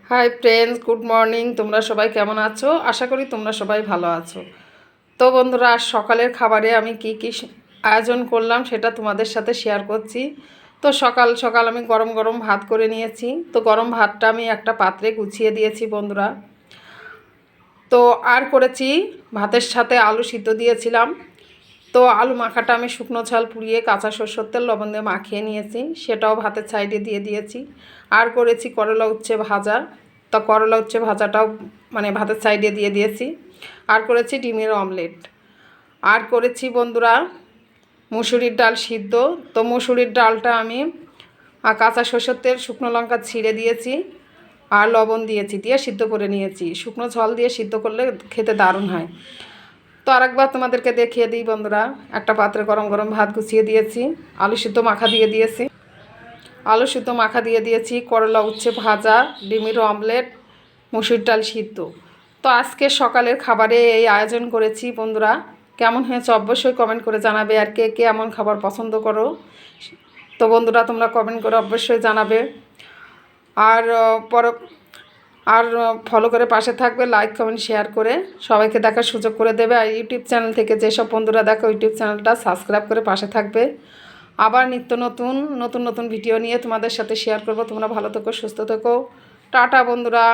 Hi friends, good morning. তোমরা সবাই কেমন আছো? আশা করি তোমরা সবাই ভালো আছো। তো বন্ধুরা, আজ সকালের খাবারে আমি কি কি আয়োজন করলাম সেটা তোমাদের সাথে শেয়ার করছি। তো সকাল সকাল আমি গরম গরম ভাত করে নিয়েছি। তো গরম ভাতটা আমি একটা পাত্রে গুছিয়ে দিয়েছি বন্ধুরা। তো আর করেছি, ভাতের সাথে আলু সিদ্ধ দিয়েছিলাম। তো আলু মাখাটা আমি শুকনো ঝাল পুড়িয়ে কাঁচা সরষের তেল লবণ দিয়ে মাখিয়ে নিয়েছি, সেটাও ভাতের সাইডে দিয়ে দিয়েছি। আর করেছি করলা উচ্ছে ভাজা। তো করলা উচ্ছে ভাজাটাও ভাতের সাইডে দিয়ে দিয়েছি। আর করেছি ডিমের অমলেট। আর করেছি বন্ধুরা মুসুরির ডাল সিদ্ধ। তো মুসুরির ডালটা আমি কাঁচা সরষের তেল শুকনো লঙ্কা ছিঁড়ে দিয়েছি আর লবণ দিয়েছি, দিয়ে সিদ্ধ করে নিয়েছি। শুকনো ঝাল দিয়ে সিদ্ধ করলে খেতে দারুণ হয়। তো আরেকবার তোমাদেরকে দেখিয়ে দিই বন্ধুরা, একটা পাত্রে গরম গরম ভাত গুছিয়ে দিয়েছি, আলু সিদ্ধ মাখা দিয়ে দিয়েছি, করলা উচ্ছে ভাজা, ডিমের অমলেট, মুসুর ডাল সিদ্ধ। তো আজকে সকালের খাবারে এই আয়োজন করেছি বন্ধুরা। কেমন হয়েছে অবশ্যই কমেন্ট করে জানাবে। আর কে কে এমন খাবার পছন্দ করো, তো বন্ধুরা তোমরা কমেন্ট করে অবশ্যই জানাবে। আর পর আর ফলো করে পাশে থাকবে, লাইক কমেন্ট শেয়ার করে সবাইকে দেখার সুযোগ করে দেবে। আর ইউটিউব চ্যানেল থেকে যেসব বন্ধুরা দেখো, ইউটিউব চ্যানেলটা সাবস্ক্রাইব করে পাশে থাকবে। আবার নিত্য নতুন নতুন নতুন ভিডিও নিয়ে তোমাদের সাথে শেয়ার করব। তোমরা ভালো থেকো, সুস্থ থেকো। টাটা বন্ধুরা।